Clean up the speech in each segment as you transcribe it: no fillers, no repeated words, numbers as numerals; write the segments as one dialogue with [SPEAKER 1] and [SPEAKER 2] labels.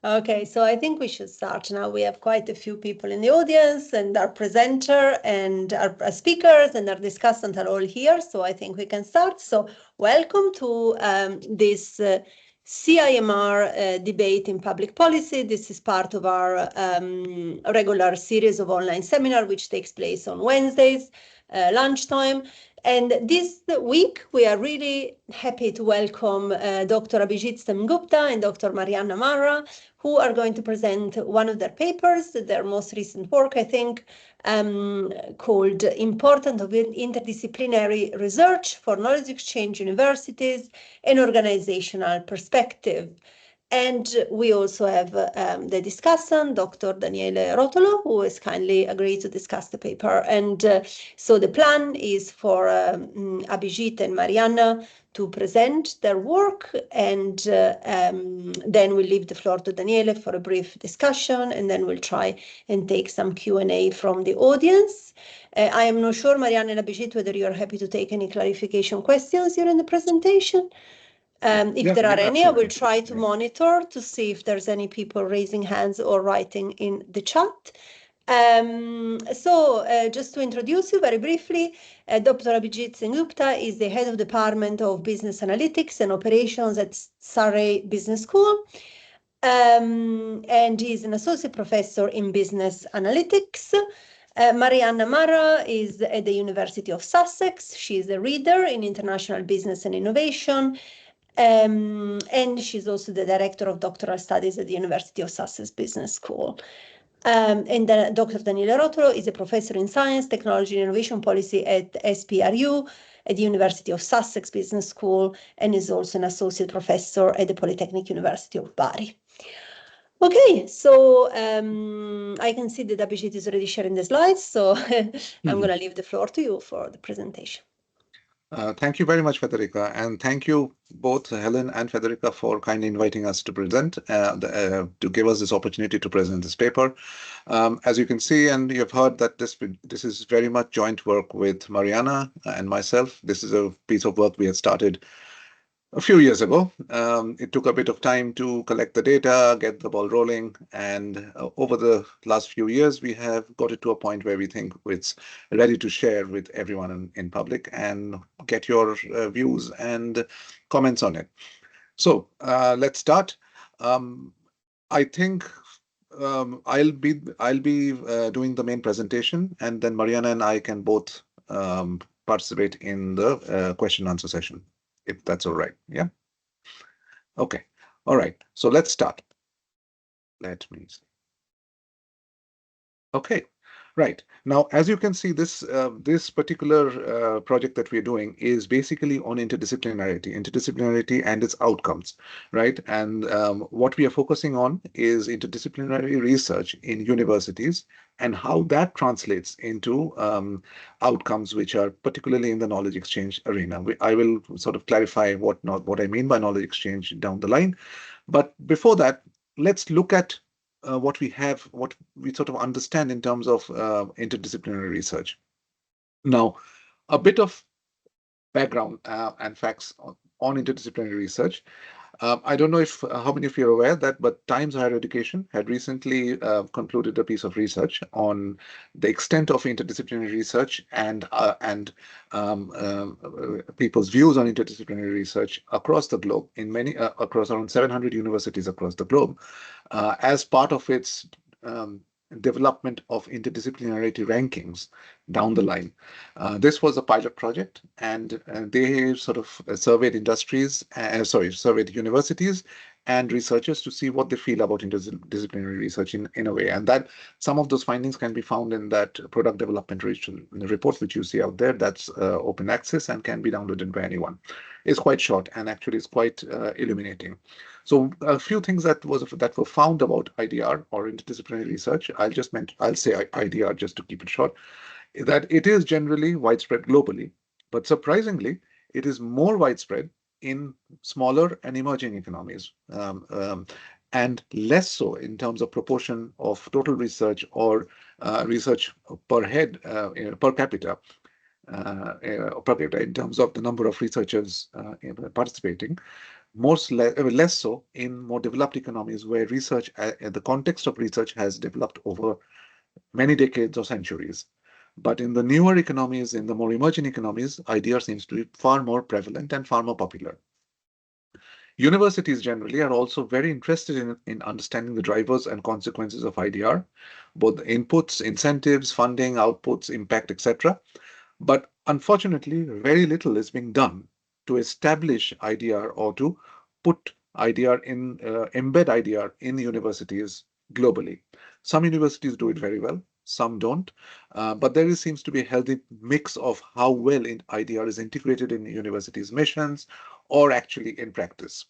[SPEAKER 1] Okay, so I think we should start now. We have quite a few people in the audience, and our presenter and our speakers and our discussant are all here, so I think we can start. So welcome to this CIMR debate in public policy. This is part of our regular series of online seminar, which takes place on Wednesdays, lunchtime. And this week, we are really happy to welcome Dr. Abhijit Gupta and Dr. Marianna Marra, who are going to present one of their papers, their most recent work, I think, called Importance of Interdisciplinary Research for Knowledge Exchange Universities, an Organizational Perspective. And we also have the discussant, Dr. Daniele Rotolo, who has kindly agreed to discuss the paper. And so the plan is for Abhijit and Marianna to present their work, and then we'll leave the floor to Daniele for a brief discussion, and then we'll try and take some Q&A from the audience. I am not sure, Marianna and Abhijit, whether you're happy to take any clarification questions during the presentation. If there are any, I will try to monitor to see if there's any people raising hands or writing in the chat. Just to introduce you very briefly, Dr. Abhijit Gupta is the head of the Department of Business Analytics and Operations at Surrey Business School. And he's an associate professor in business analytics. Marianna Marra is at the University of Sussex. She's a reader in international business and innovation. And she's also the director of doctoral studies at the University of Sussex Business School. And then Dr. Daniele Rotolo is a professor in science, technology, and innovation policy at SPRU at the University of Sussex Business School, and is also an associate professor at the Polytechnic University of Bari. Okay, so I can see that Abhijit is already sharing the slides, so I'm going to leave the floor to you for the presentation.
[SPEAKER 2] Thank you very much, Federica, and thank you both Helen and Federica for kindly inviting us to present, to give us this opportunity to present this paper. As you can see, and you've heard that this is very much joint work with Marianna and myself. This is a piece of work we had started a few years ago. It took a bit of time to collect the data, get the ball rolling, and over the last few years, we have got it to a point where we think it's ready to share with everyone in public and get your views and comments on it. So let's start. I think I'll be doing the main presentation, and then Marianna and I can both participate in the question and answer session, if that's all right. Yeah. Okay. All right. So let's start. Let me see. Okay. Right. Now, as you can see, this particular project that we're doing is basically on interdisciplinarity and its outcomes, right? And what we are focusing on is interdisciplinary research in universities and how that translates into outcomes which are particularly in the knowledge exchange arena. I will sort of clarify what I mean by knowledge exchange down the line. But before that, let's look at what we sort of understand in terms of interdisciplinary research. Now, a bit of background and facts on interdisciplinary research. I don't know how many of you are aware that, but Times Higher Education had recently concluded a piece of research on the extent of interdisciplinary research and people's views on interdisciplinary research across the globe, across around 700 universities across the globe, as part of its development of interdisciplinarity rankings down the line. This was a pilot project, and they sort of surveyed universities and researchers to see what they feel about interdisciplinary research in a way. And that some of those findings can be found in that product development report, which you see out there. That's open access and can be downloaded by anyone. It's quite short and actually is quite illuminating. So a few things that were found about IDR or interdisciplinary research, I'll say IDR just to keep it short, that it is generally widespread globally, but surprisingly, it is more widespread in smaller and emerging economies, and less so in terms of proportion of total research or research per head, per capita, in terms of the number of researchers participating. less so in more developed economies where research, the context of research has developed over many decades or centuries. But in the newer economies, in the more emerging economies, idea seems to be far more prevalent and far more popular. Universities generally are also very interested in understanding the drivers and consequences of IDR, both the inputs, incentives, funding, outputs, impact, etc. But unfortunately, very little is being done to establish IDR or to put IDR in, embed IDR in universities globally. Some universities do it very well, some don't. But seems to be a healthy mix of how well IDR is integrated in universities' missions or actually in practice.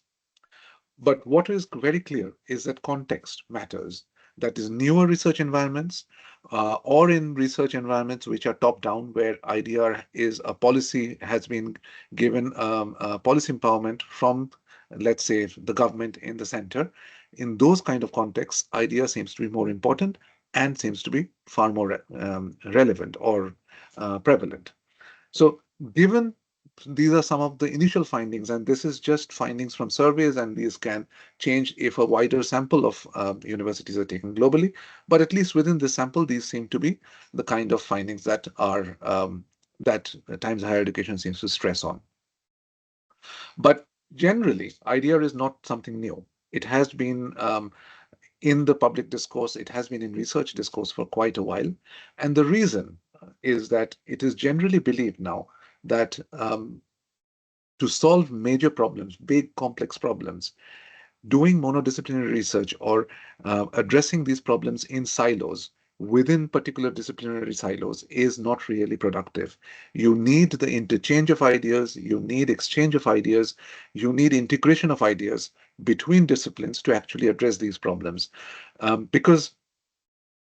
[SPEAKER 2] But what is very clear is that context matters. That is, newer research environments or in research environments which are top down, where IDR is a policy, has been given policy empowerment from, let's say, the government in the center. In those kind of contexts, IDR seems to be more important and seems to be far more relevant or prevalent. So, given these are some of the initial findings, and this is just findings from surveys, and these can change if a wider sample of universities are taken globally. But at least within this sample, these seem to be the kind of findings that are that Times Higher Education seems to stress on. But generally, IDEA is not something new. It has been in the public discourse, it has been in research discourse for quite a while. And the reason is that it is generally believed now that to solve major problems, big complex problems, doing monodisciplinary research or addressing these problems in silos within particular disciplinary silos is not really productive. You need the interchange of ideas, you need exchange of ideas, you need integration of ideas between disciplines to actually address these problems. Because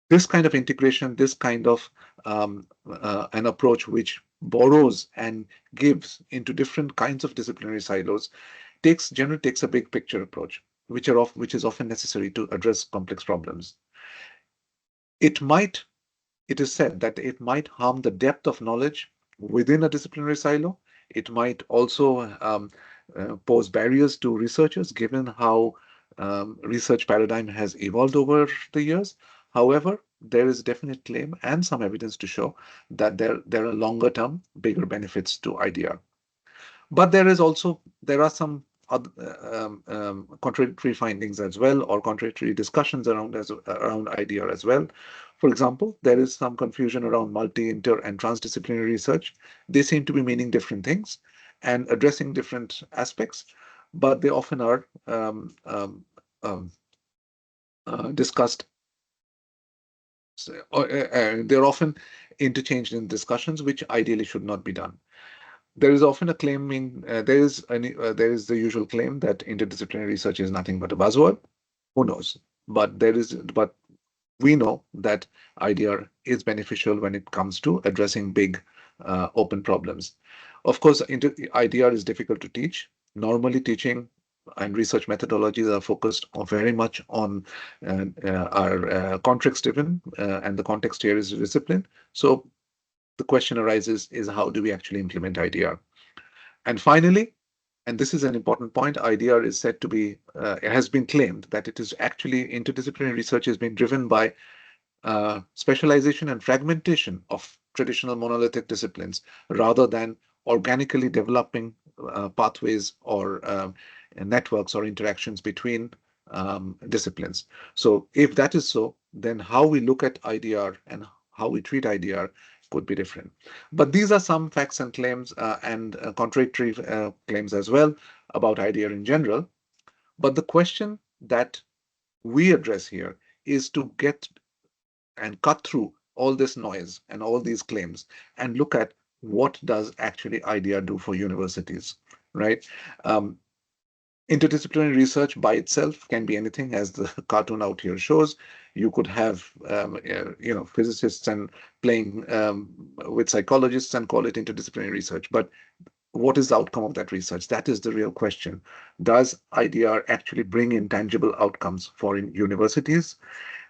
[SPEAKER 2] this kind of integration, this kind of an approach which borrows and gives into different kinds of disciplinary silos generally takes a big picture approach, which is often necessary to address complex problems. It is said that it might harm the depth of knowledge within a disciplinary silo. It might also pose barriers to researchers, given how research paradigm has evolved over the years. However, there is definite claim and some evidence to show that there are longer term, bigger benefits to IDR. But there are some other, contradictory findings as well, or contradictory discussions around IDR as well. For example, there is some confusion around multi, inter, and transdisciplinary research. They seem to be meaning different things and addressing different aspects, but they often are discussed. They're often interchanged in discussions, which ideally should not be done. There is often a claiming, there is the usual claim that interdisciplinary research is nothing but a buzzword. Who knows? But we know that IDR is beneficial when it comes to addressing big open problems. Of course, IDR is difficult to teach. Normally, teaching and research methodologies are focused very much on our context-driven, and the context here is discipline. So the question arises is how do we actually implement IDR? And finally, and this is an important point, IDR is said to be, it has been claimed that it is actually interdisciplinary research is being driven by specialization and fragmentation of traditional monolithic disciplines rather than organically developing pathways or networks or interactions between disciplines. So if that is so, then how we look at IDR and how we treat IDR could be different. But these are some facts and claims and contradictory claims as well about IDR in general. But the question that we address here is to get and cut through all this noise and all these claims and look at what does actually IDR do for universities, right? Interdisciplinary research by itself can be anything, as the cartoon out here shows. You could have, physicists and playing with psychologists and call it interdisciplinary research. But what is the outcome of that research? That is the real question. Does IDR actually bring in tangible outcomes for universities?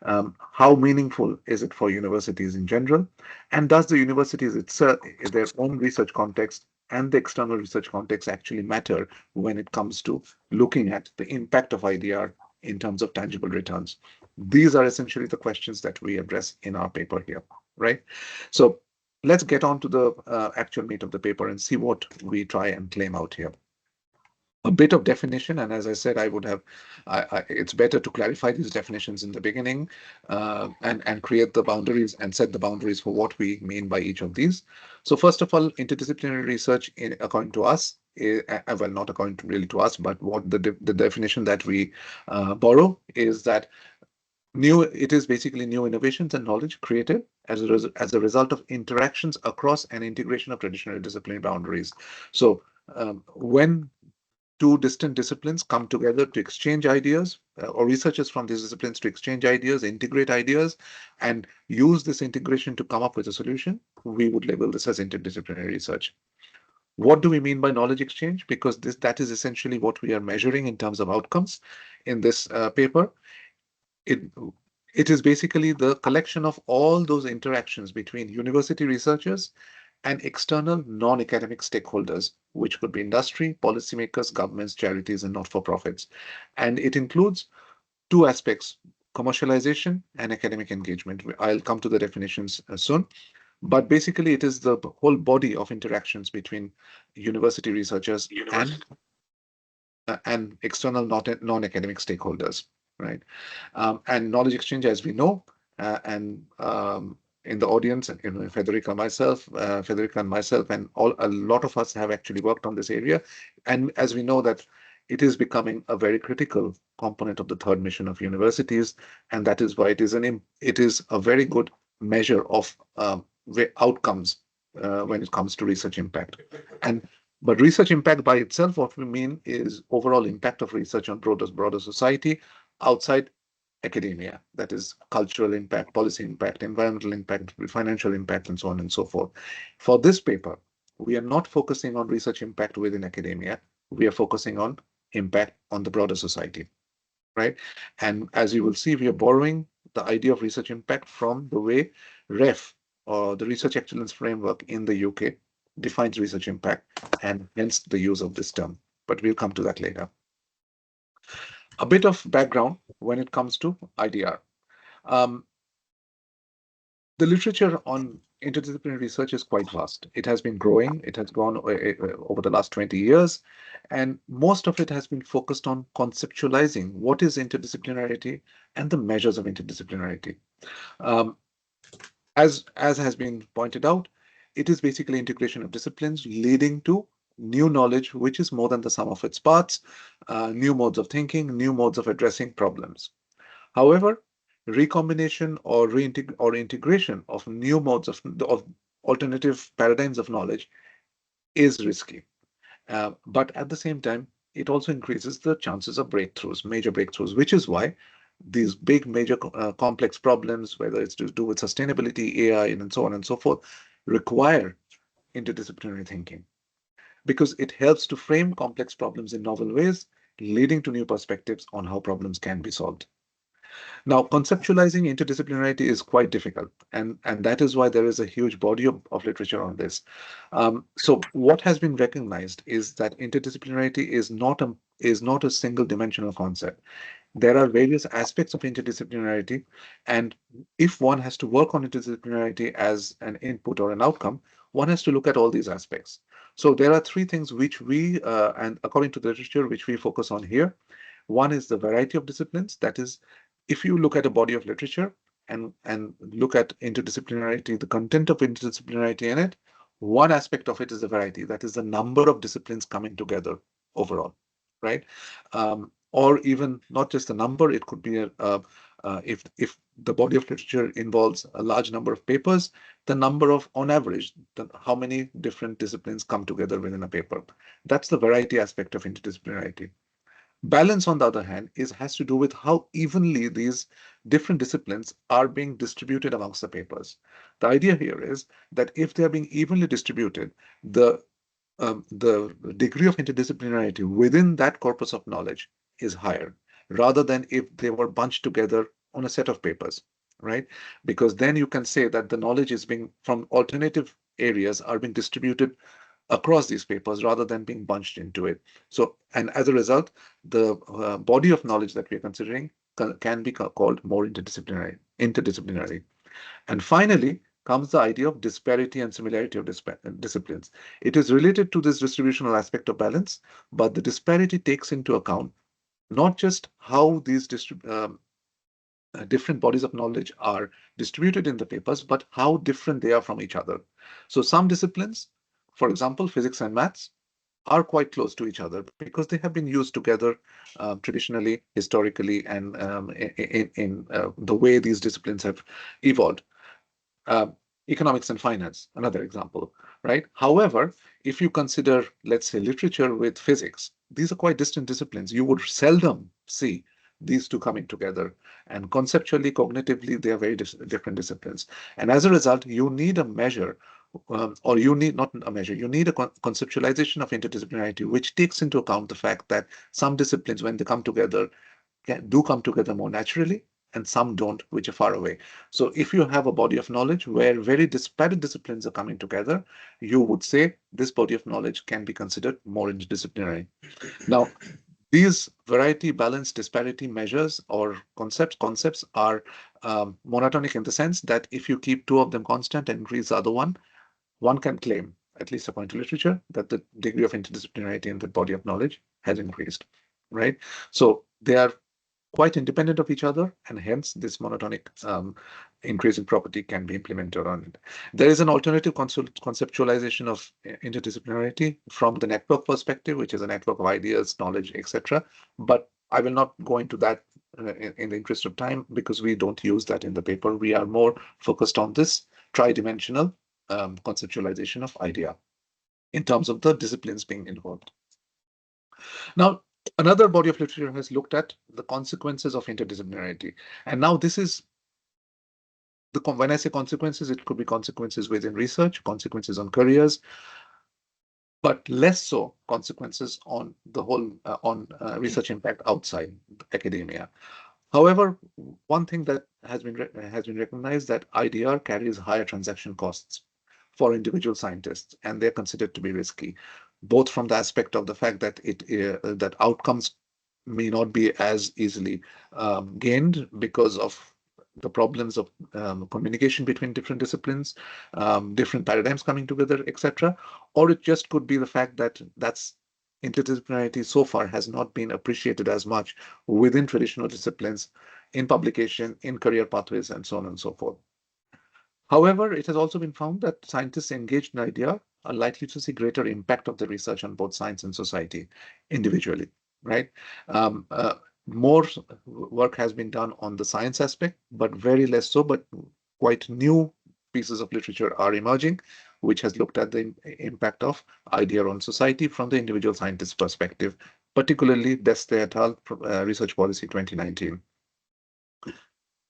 [SPEAKER 2] How meaningful is it for universities in general? And does the universities itself, their own research context, and the external research context actually matter when it comes to looking at the impact of IDR in terms of tangible returns. These are essentially the questions that we address in our paper here, right? So let's get on to the actual meat of the paper and see what we try and claim out here. A bit of definition, and as I said, it's better to clarify these definitions in the beginning and create the boundaries and set the boundaries for what we mean by each of these. So first of all, interdisciplinary research, according to us, well, not according to really to us, but what the definition that we borrow is that it is basically new innovations and knowledge created as a result of interactions across and integration of traditional disciplinary boundaries. So when two distant disciplines come together to exchange ideas, or researchers from these disciplines to exchange ideas, integrate ideas, and use this integration to come up with a solution, we would label this as interdisciplinary research. What do we mean by knowledge exchange? Because that is essentially what we are measuring in terms of outcomes in this paper. It is basically the collection of all those interactions between university researchers and external non-academic stakeholders, which could be industry, policymakers, governments, charities, and not-for-profits. And it includes two aspects, commercialization and academic engagement. I'll come to the definitions soon. But basically, it is the whole body of interactions between university researchers and external non-academic stakeholders, right? And knowledge exchange, as we know, and in the audience, you know, Federica and myself, and a lot of us have actually worked on this area. And as we know that it is becoming a very critical component of the third mission of universities, and that is why it is a very good measure of outcomes when it comes to research impact. But research impact by itself, what we mean is overall impact of research on broader society outside academia. That is cultural impact, policy impact, environmental impact, financial impact, and so on and so forth. For this paper, we are not focusing on research impact within academia. We are focusing on impact on the broader society, right? And as you will see, we are borrowing the idea of research impact from the way REF, or the Research Excellence Framework in the UK, defines research impact, and hence the use of this term. But we'll come to that later. A bit of background when it comes to IDR. The literature on interdisciplinary research is quite vast. It has been growing. It has grown over the last 20 years. And most of it has been focused on conceptualizing what is interdisciplinarity and the measures of interdisciplinarity. As has been pointed out, it is basically integration of disciplines leading to new knowledge, which is more than the sum of its parts, new modes of thinking, new modes of addressing problems. However, recombination or integration of new modes of alternative paradigms of knowledge is risky. But at the same time, it also increases the chances of major breakthroughs, which is why these big, major complex problems, whether it's to do with sustainability, AI, and so on and so forth, require interdisciplinary thinking, because it helps to frame complex problems in novel ways, leading to new perspectives on how problems can be solved. Now, conceptualizing interdisciplinarity is quite difficult, and that is why there is a huge body of literature on this. So what has been recognized is that interdisciplinarity is not a single dimensional concept. There are various aspects of interdisciplinarity, and if one has to work on interdisciplinarity as an input or an outcome, one has to look at all these aspects. So there are three things which we, and according to the literature, which we focus on here. One is the variety of disciplines. That is, if you look at a body of literature and look at interdisciplinarity, the content of interdisciplinarity in it, one aspect of it is the variety. That is the number of disciplines coming together overall, right? Or even not just the number, it could be if the body of literature involves a large number of papers, the number of, on average, how many different disciplines come together within a paper. That's the variety aspect of interdisciplinarity. Balance, on the other hand, has to do with how evenly these different disciplines are being distributed amongst the papers. The idea here is that if they are being evenly distributed, the degree of interdisciplinarity within that corpus of knowledge is higher, rather than if they were bunched together on a set of papers, right? Because then you can say that the knowledge is being from alternative areas are being distributed across these papers rather than being bunched into it. So, and as a result, the body of knowledge that we are considering can be called more interdisciplinary. And finally comes the idea of disparity and similarity of disciplines. It is related to this distributional aspect of balance, but the disparity takes into account not just how these different bodies of knowledge are distributed in the papers, but how different they are from each other. So some disciplines, for example, physics and maths, are quite close to each other because they have been used together traditionally, historically, and in the way these disciplines have evolved. Uh, Economics and finance, another example, right? However, if you consider, let's say, literature with physics, these are quite distant disciplines. You would seldom see these two coming together. And conceptually, cognitively, they are very different disciplines. And as a result, you need a measure, or you need not a measure, you need a conceptualization of interdisciplinarity, which takes into account the fact that some disciplines, when they come together, do come together more naturally, and some don't, which are far away. So if you have a body of knowledge where very disparate disciplines are coming together, you would say this body of knowledge can be considered more interdisciplinary. Now, these variety, balance, disparity measures or concepts are monotonic in the sense that if you keep two of them constant and increase the other one can claim, at least according to literature, that the degree of interdisciplinarity in the body of knowledge has increased, right? So they are quite independent of each other, and hence this monotonic increasing property can be implemented on it. There is an alternative conceptualization of interdisciplinarity from the network perspective, which is a network of ideas, knowledge, etc. But I will not go into that in the interest of time because we don't use that in the paper. We are more focused on this tridimensional conceptualization of idea in terms of the disciplines being involved. Now, another body of literature has looked at the consequences of interdisciplinarity. And now this is when I say consequences, it could be consequences within research, consequences on careers, but less so consequences on the whole research impact outside academia. However, one thing that has been recognized that IDR carries higher transaction costs for individual scientists, and they're considered to be risky, both from the aspect of the fact that that outcomes may not be as easily gained because of the problems of communication between different disciplines, different paradigms coming together, etc. Or it just could be the fact that interdisciplinarity so far has not been appreciated as much within traditional disciplines, in publication, in career pathways, and so on and so forth. However, it has also been found that scientists engaged in idea are likely to see greater impact of the research on both science and society individually, right? More work has been done on the science aspect, but very less so, but quite new pieces of literature are emerging, which has looked at the impact of idea on society from the individual scientist's perspective, particularly Deste et al. Research Policy 2019.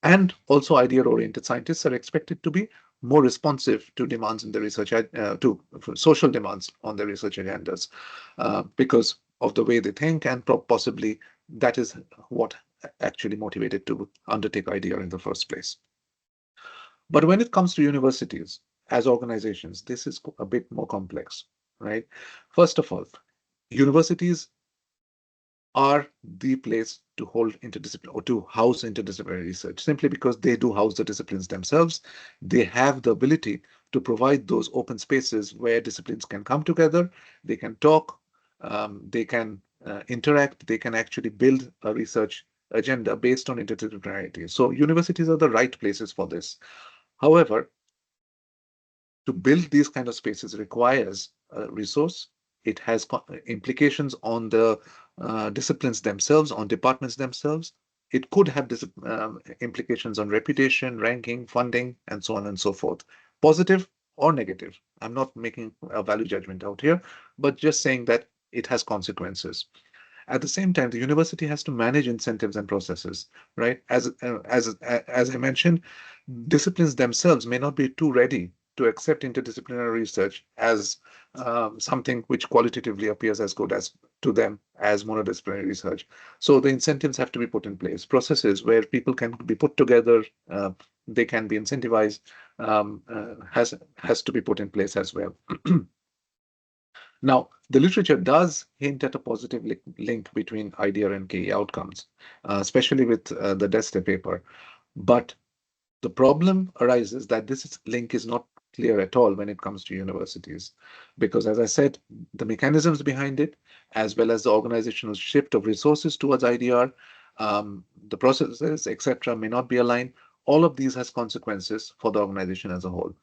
[SPEAKER 2] And also idea-oriented scientists are expected to be more responsive to demands in the research, to social demands on the research agendas, because of the way they think, and possibly that is what actually motivated to undertake IDR in the first place. But when it comes to universities as organizations, this is a bit more complex, right? First of all, universities are the place to hold interdisciplinary or to house interdisciplinary research, simply because they do house the disciplines themselves. They have the ability to provide those open spaces where disciplines can come together, they can talk, they can interact, they can actually build a research agenda based on interdisciplinarity. So universities are the right places for this. However, to build these kind of spaces requires a resource. It has implications on the disciplines themselves, on departments themselves. It could have implications on reputation, ranking, funding, and so on and so forth, positive or negative. I'm not making a value judgment out here, but just saying that it has consequences. At the same time, the university has to manage incentives and processes, right? As I mentioned, disciplines themselves may not be too ready to accept interdisciplinary research as something which qualitatively appears as good as to them as monodisciplinary research. So the incentives have to be put in place. Processes where people can be put together, they can be incentivized, has to be put in place as well. Now, the literature does hint at a positive link between idea and KE outcomes, especially with the Deste paper. But the problem arises that link is not clear at all when it comes to universities, because as I said, the mechanisms behind it, as well as the organizational shift of resources towards IDR, the processes, etc., may not be aligned. All of these has consequences for the organization as a whole.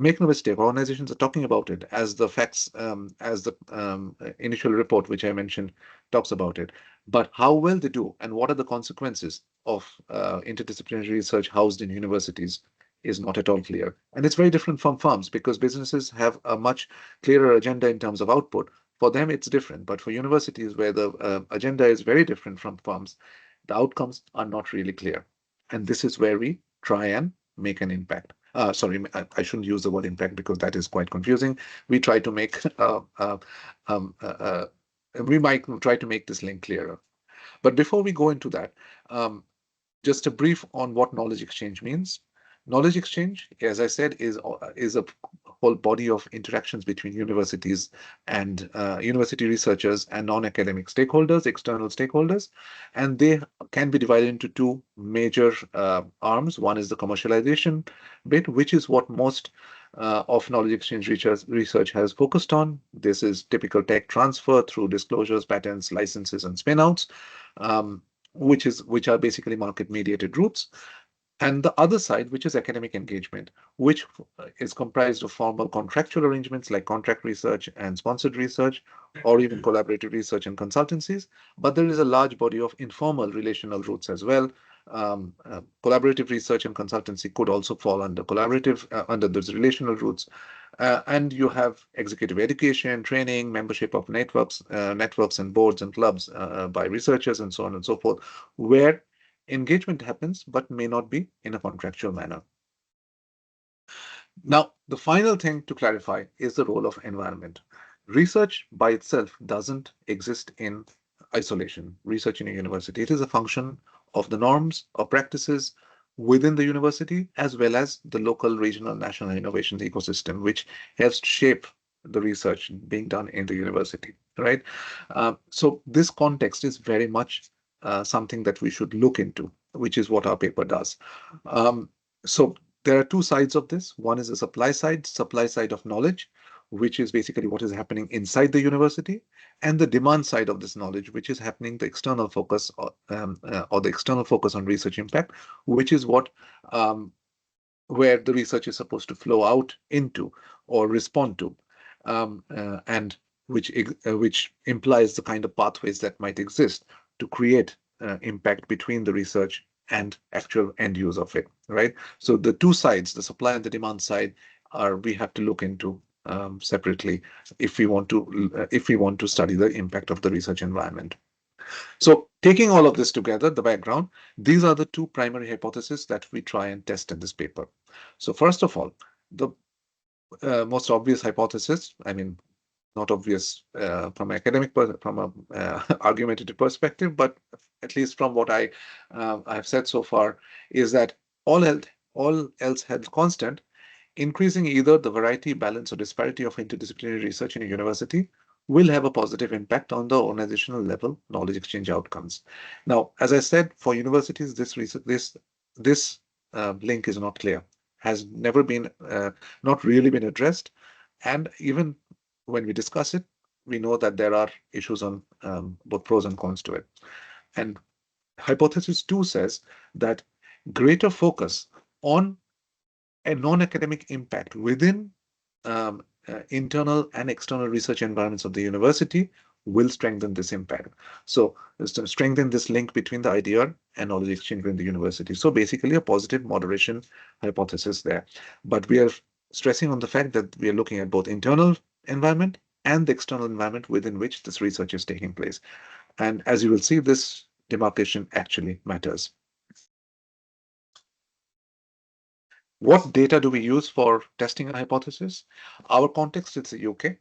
[SPEAKER 2] Make no mistake, organizations are talking about it as the facts, as the initial report, which I mentioned, talks about it. But how well they do and what are the consequences of interdisciplinary research housed in universities is not at all clear. And it's very different from firms because businesses have a much clearer agenda in terms of output. For them, it's different. But for universities, where the agenda is very different from firms, the outcomes are not really clear. And this is where we try and make an impact. Sorry, I shouldn't use the word impact because that is quite confusing. We try to make we might try to make this link clearer. But before we go into that, just a brief on what knowledge exchange means. Knowledge exchange, as I said, is a whole body of interactions between universities and university researchers and non-academic stakeholders, external stakeholders, and they can be divided into two major arms. One is the commercialization bit, which is what most of knowledge exchange research has focused on. This is typical tech transfer through disclosures, patents, licenses, and spinouts, which are basically market-mediated routes. And the other side, which is academic engagement, which is comprised of formal contractual arrangements like contract research and sponsored research, or even collaborative research and consultancies. But there is a large body of informal relational routes as well. Collaborative research and consultancy could also fall under under those relational routes. And you have executive education, training, membership of networks and boards and clubs by researchers and so on and so forth, where engagement happens, but may not be in a contractual manner. Now, the final thing to clarify is the role of environment. Research by itself doesn't exist in isolation. Research in a university, it is a function of the norms or practices within the university, as well as the local, regional, national innovation ecosystem, which helps shape the research being done in the university, right? So this context is very much something that we should look into, which is what our paper does. So there are two sides of this. One is the supply side of knowledge, which is basically what is happening inside the university, and the demand side of this knowledge, which is happening the external focus or the external focus on research impact, which is what where the research is supposed to flow out into or respond to, and which implies the kind of pathways that might exist to create impact between the research and actual end use of it, right? So the two sides, the supply and the demand side, we have to look into separately if we want to study the impact of the research environment. So taking all of this together, the background, these are the two primary hypotheses that we try and test in this paper. So first of all, the most obvious hypothesis, I mean, not obvious from an argumentative perspective, but at least from what I have said so far, is that all else held constant, increasing either the variety, balance, or disparity of interdisciplinary research in a university will have a positive impact on the organizational level knowledge exchange outcomes. Now, as I said, for universities, this link is not clear, has never been, not really been addressed, and even when we discuss it, we know that there are issues on both pros and cons to it. And hypothesis 2 says that greater focus on a non-academic impact within internal and external research environments of the university will strengthen this impact. So strengthen this link between the idea and knowledge exchange within the university. So basically a positive moderation hypothesis there. But we are stressing on the fact that we are looking at both internal environment and the external environment within which this research is taking place. And as you will see, this demarcation actually matters. What data do we use for testing a hypothesis? Our context is the UK.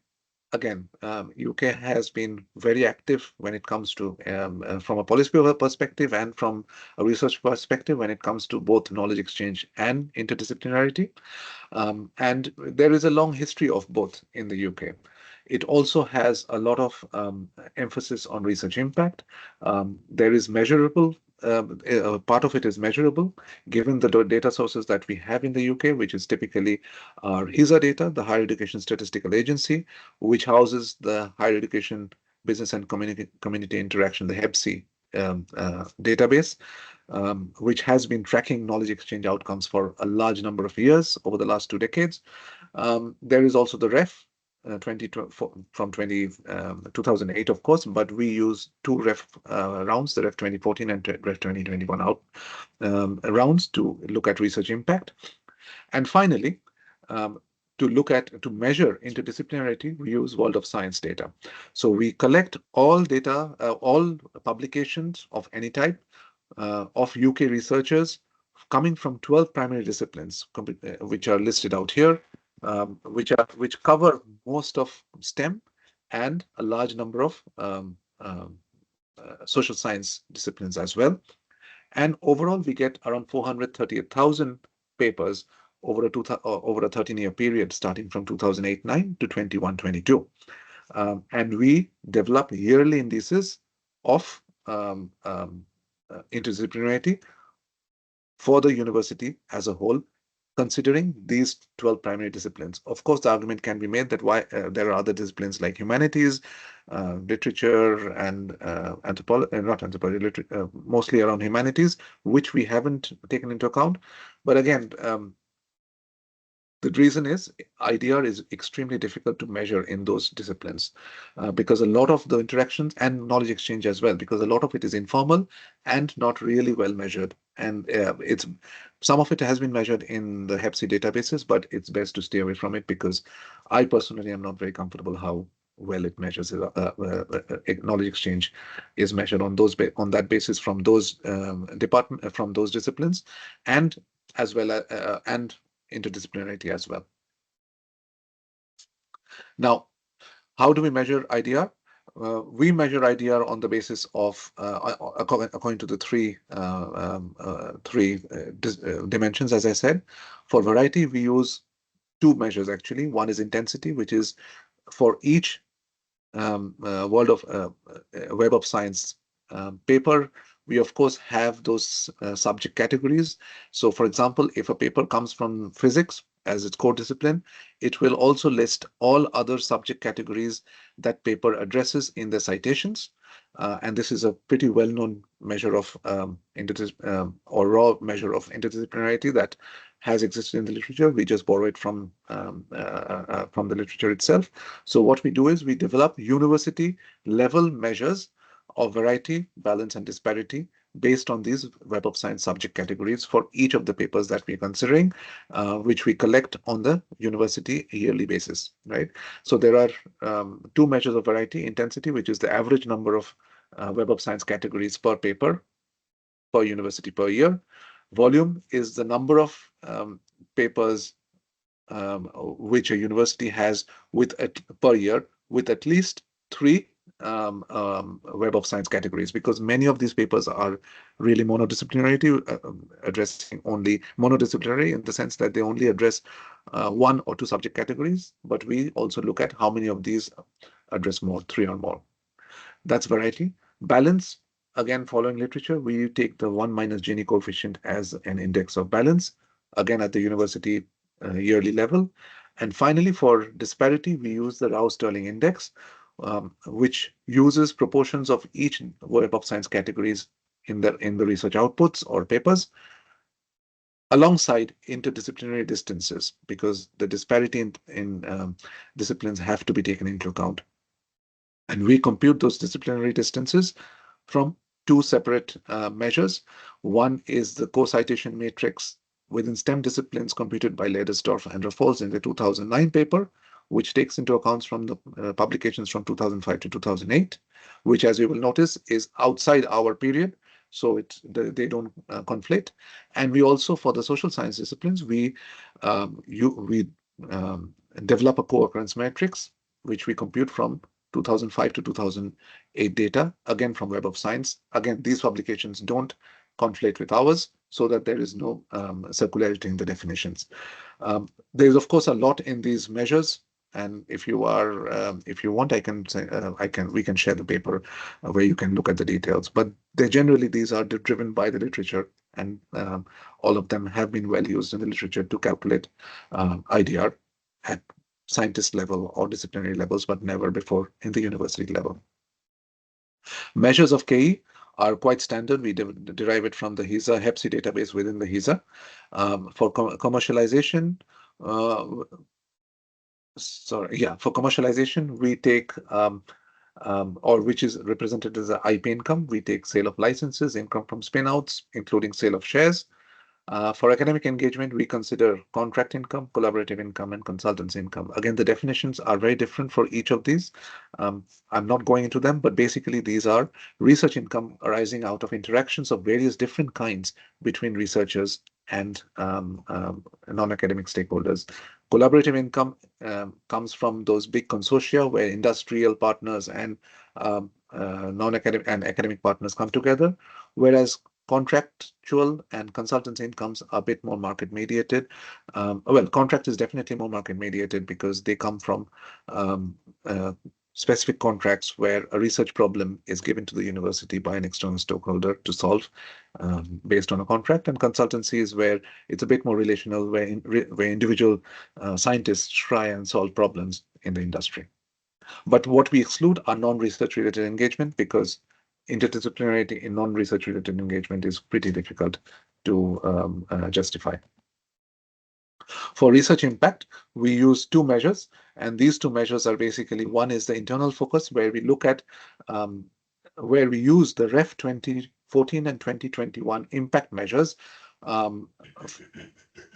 [SPEAKER 2] Again, UK has been very active when it comes to, from a policy perspective and from a research perspective, when it comes to both knowledge exchange and interdisciplinarity. And there is a long history of both in the UK. It also has a lot of emphasis on research impact. There is measurable, part of it is measurable, given the data sources that we have in the UK, which is typically our HISA data, the Higher Education Statistical Agency, which houses the Higher Education Business and Community Interaction, the HEBC database, which has been tracking knowledge exchange outcomes for a large number of years over the last 2 decades. There is also the REF, 2008, of course, but we use 2 REF rounds, the REF 2014 and REF 2021 rounds to look at research impact. And finally, to measure interdisciplinarity, we use World of Science data. So we collect all data, all publications of any type of UK researchers coming from 12 primary disciplines, which are listed out here, which cover most of STEM and a large number of social science disciplines as well. And overall, we get around 438,000 papers over a 13-year period, starting from 2008-9 to 21-22. And we develop yearly indices of interdisciplinarity for the university as a whole, considering these 12 primary disciplines. Of course, the argument can be made that why there are other disciplines like humanities, literature, and mostly around humanities, which we haven't taken into account. But again, the reason is IDR is extremely difficult to measure in those disciplines because a lot of the interactions and knowledge exchange as well, because a lot of it is informal and not really well measured. And some of it has been measured in the HEPC databases, but it's best to stay away from it because I personally am not very comfortable how well it measures knowledge exchange is measured on that basis from those from those disciplines, and as well and interdisciplinarity as well. Now, how do we measure IDR? We measure IDR on the basis of, according to the three dimensions, as I said. For variety, we use 2 measures actually. One is intensity, which is for each Web of Science paper. We of course have those subject categories. So for example, if a paper comes from physics as its core discipline, it will also list all other subject categories that paper addresses in the citations. And this is a pretty well-known measure of or raw measure of interdisciplinarity that has existed in the literature. We just borrow it from the literature itself. So what we do is we develop university level measures of variety, balance, and disparity based on these Web of Science subject categories for each of the papers that we're considering, which we collect on the university yearly basis, right? So there are 2 measures of variety: intensity, which is the average number of Web of Science categories per paper, per university per year. Volume is the number of papers which a university has per year with at least 3 Web of Science categories, because many of these papers are really monodisciplinary, addressing only monodisciplinary in the sense that they only address 1 or 2 subject categories, but we also look at how many of these address 3 or more. That's variety. Balance, again, following literature, we take the 1 minus Gini coefficient as an index of balance, again at the university yearly level. And finally, for disparity, we use the Rao-Sterling index, which uses proportions of each Web of Science categories in the research outputs or papers, alongside interdisciplinary distances, because the disparity in disciplines have to be taken into account. And we compute those disciplinary distances from 2 separate measures. One is the co-citation matrix within STEM disciplines computed by Ledersdorf and Raffles in the 2009 paper, which takes into account from the publications from 2005 to 2008, which, as you will notice, is outside our period. So they don't conflict. And we also, for the social science disciplines, we develop a co-occurrence matrix, which we compute from 2005 to 2008 data, again from Web of Science. Again, these publications don't conflict with ours, so that there is no circularity in the definitions. There is, of course, a lot in these measures And if you want, I can say, we can share the paper where you can look at the details. But these are driven by the literature, and all of them have been well used in the literature to calculate IDR at scientist level or disciplinary levels, but never before in the university level. Measures of KE are quite standard. We derive it from the HISA HEPSI database within the HISA. For commercialization, for commercialization, we take or which is represented as the IP income. We take sale of licenses, income from spinouts, including sale of shares. For academic engagement, we consider contract income, collaborative income, and consultancy income. Again, the definitions are very different for each of these. I'm not going into them, but basically these are research income arising out of interactions of various different kinds between researchers and non-academic stakeholders. Collaborative income comes from those big consortia where industrial partners and non-academic and academic partners come together, whereas contractual and consultancy incomes are a bit more market mediated. Well, contract is definitely more market mediated because they come from specific contracts where a research problem is given to the university by an external stakeholder to solve based on a contract. And consultancy is where it's a bit more relational, where individual scientists try and solve problems in the industry. But what we exclude are non-research related engagement, because interdisciplinarity in non-research related engagement is pretty difficult to justify. For research impact, we use two measures, and these two measures are basically, one is the internal focus, where we look at where we use the REF 2014 and 2021 impact measures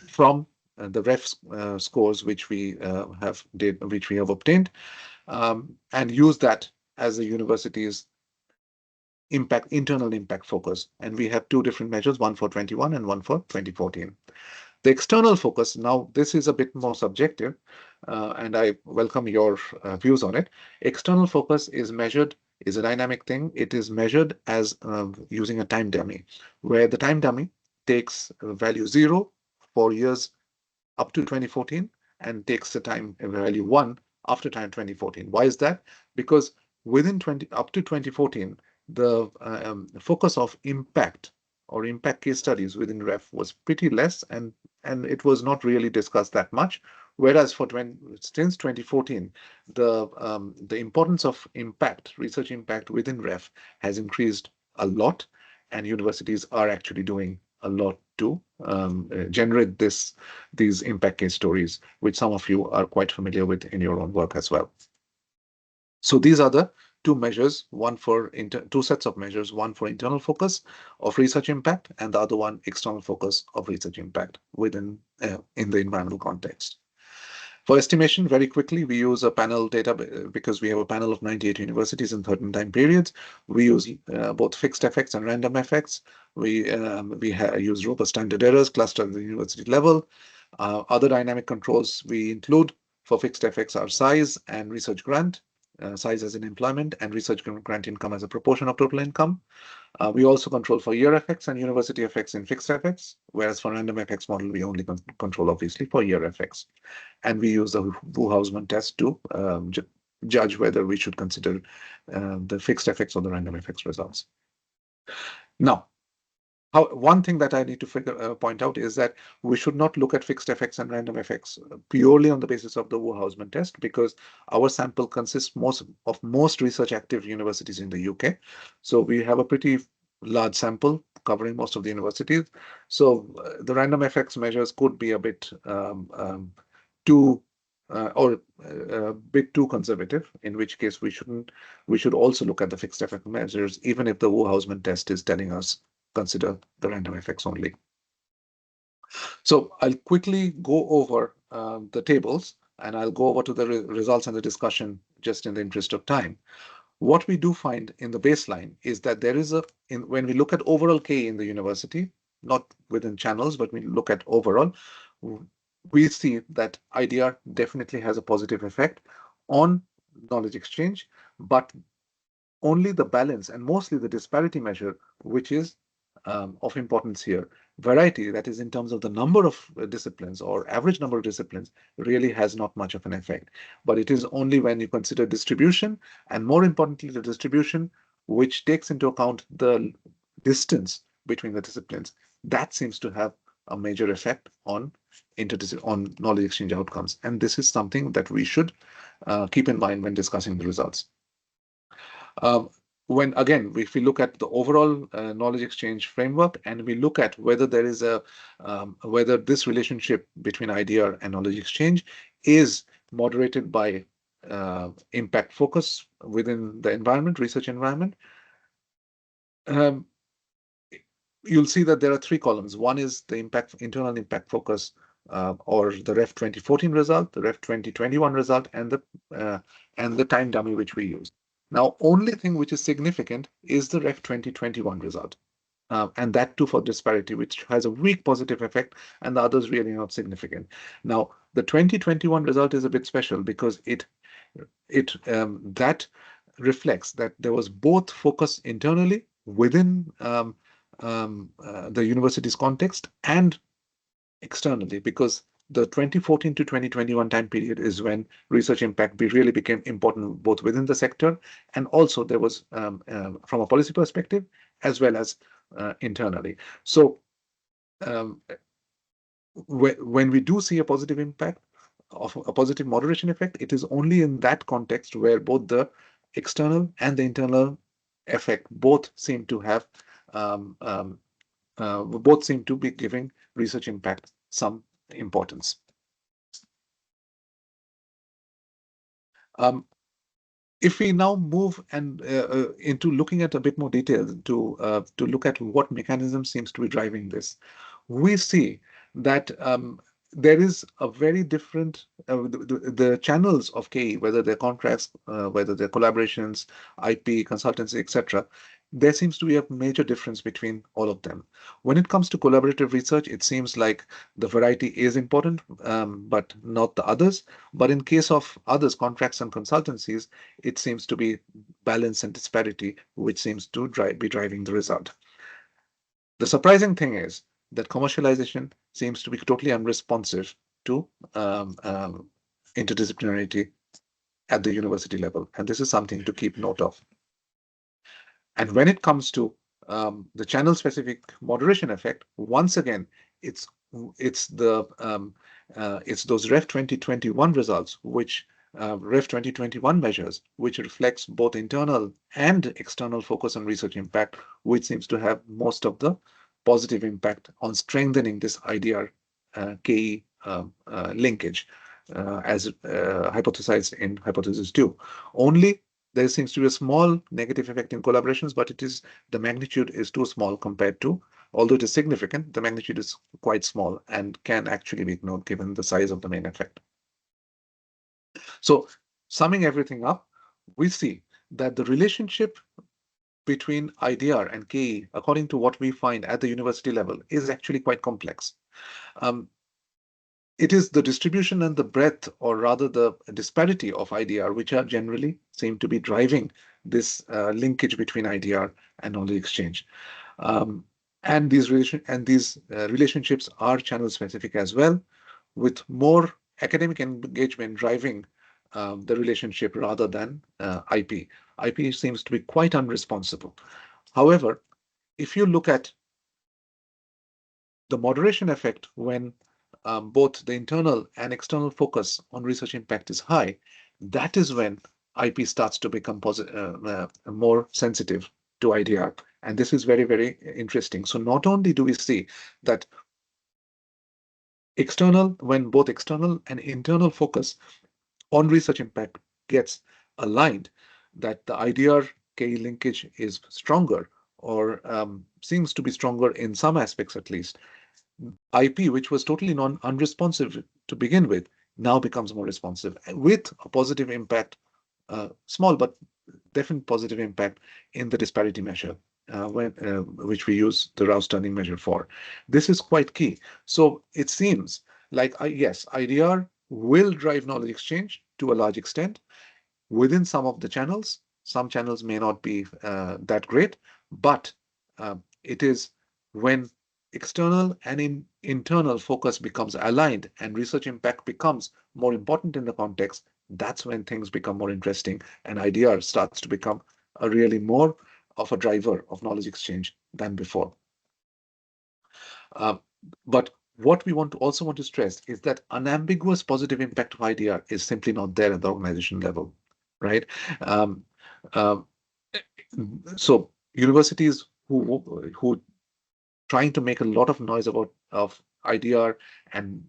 [SPEAKER 2] from the REF scores which we have obtained, and use that as the university's internal impact focus. And we have two different measures, one for 21 and one for 2014. The external focus, now this is a bit more subjective, and I welcome your views on it. External focus is a dynamic thing. It is measured as using a time dummy, where the time dummy takes value 0 for years up to 2014 and takes the time value 1 after time 2014. Why is that? Because within up to 2014, the focus of impact or impact case studies within REF was pretty less, and it was not really discussed that much. Whereas since 2014, the importance of research impact within REF has increased a lot, and universities are actually doing a lot to generate these impact case stories, which some of you are quite familiar with in your own work as well. So these are the two measures, two sets of measures, one for internal focus of research impact and the other one external focus of research impact within in the environmental context. For estimation, very quickly, we use a panel data because we have a panel of 98 universities in 13 time periods. We use both fixed effects and random effects. We use robust standard errors clustered at the university level. Other dynamic controls we include for fixed effects are size and research grant. Size as in employment, and research grant income as a proportion of total income. We also control for year effects and university effects in fixed effects, whereas for random effects model, we only control obviously for year effects. And we use the Wu-Hausman test to judge whether we should consider the fixed effects or the random effects results. Now, one thing that I need to point out is that we should not look at fixed effects and random effects purely on the basis of the Wu-Hausman test, because our sample consists of most research active universities in the UK. So we have a pretty large sample covering most of the universities. So the random effects measures could be a bit too conservative, in which case we should also look at the fixed effect measures, even if the Wu-Hausman test is telling us consider the random effects only. So I'll quickly go over the tables, and I'll go over to the results and the discussion just in the interest of time. What we do find in the baseline is that there is when we look at overall K in the university, not within channels, but we look at overall, we see that IDR definitely has a positive effect on knowledge exchange, but only the balance and mostly the disparity measure, which is of importance here. Variety, that is in terms of the number of disciplines or average number of disciplines, really has not much of an effect. But it is only when you consider distribution, and more importantly, the distribution which takes into account the distance between the disciplines, that seems to have a major effect on knowledge exchange outcomes. And this is something that we should keep in mind when discussing the results. When again, if we look at the overall knowledge exchange framework and we look at whether there is whether this relationship between IDR and knowledge exchange is moderated by impact focus within the environment, research environment, you'll see that there are three columns. One is the internal impact focus, or the REF 2014 result, the REF 2021 result, and the time dummy which we use. Now, only thing which is significant is the REF 2021 result, and that too for disparity, which has a weak positive effect, and the others really not significant. Now, the 2021 result is a bit special because that reflects that there was both focus internally within the university's context and externally, because the 2014 to 2021 time period is when research impact really became important both within the sector, and also there was from a policy perspective as well as internally. So when we do see a positive impact of a positive moderation effect, it is only in that context where both the external and the internal effect both seem to have both seem to be giving research impact some importance. If we now move and into looking at a bit more detail to look at what mechanism seems to be driving this, we see that there is a very different the channels of KE, whether they're contracts, whether they're collaborations, IP, consultancy, etc. There seems to be a major difference between all of them. When it comes to collaborative research, it seems like the variety is important, but not the others. But in case of others, contracts and consultancies, it seems to be balance and disparity, which seems to be driving the result. The surprising thing is that commercialization seems to be totally unresponsive to interdisciplinarity at the university level. And this is something to keep note of. And when it comes to the channel-specific moderation effect, once again, it's those REF 2021 results, which REF 2021 measures, which reflects both internal and external focus on research impact, which seems to have most of the positive impact on strengthening this IDR KE linkage, as hypothesized in hypothesis 2. Only there seems to be a small negative effect in collaborations, but the magnitude is too small compared to, although it is significant, the magnitude is quite small and can actually be ignored given the size of the main effect. So summing everything up, we see that the relationship between IDR and KE, according to what we find at the university level, is actually quite complex. It is the distribution and the breadth, or rather the disparity of IDR, which are generally seem to be driving this linkage between IDR and knowledge exchange. And these relationships are channel specific as well, with more academic engagement driving the relationship rather than IP. IP seems to be quite unresponsive. However, if you look at the moderation effect when both the internal and external focus on research impact is high, that is when IP starts to become more sensitive to IDR. And this is very, very interesting. So not only do we see that when both external and internal focus on research impact gets aligned, that the IDR-KE linkage is stronger, or seems to be stronger in some aspects at least. IP, which was totally unresponsive to begin with, now becomes more responsive with a positive impact, small but definite positive impact in the disparity measure, which we use the Rouse-Turning measure for. This is quite key. So it seems like, yes, IDR will drive knowledge exchange to a large extent within some of the channels. Some channels may not be that great, but it is when external and internal focus becomes aligned and research impact becomes more important in the context, that's when things become more interesting and idea starts to become a really more of a driver of knowledge exchange than before. But what we also want to stress is that unambiguous positive impact of IDR is simply not there at the organization level, right? Um, um, so universities who trying to make a lot of noise about of IDR and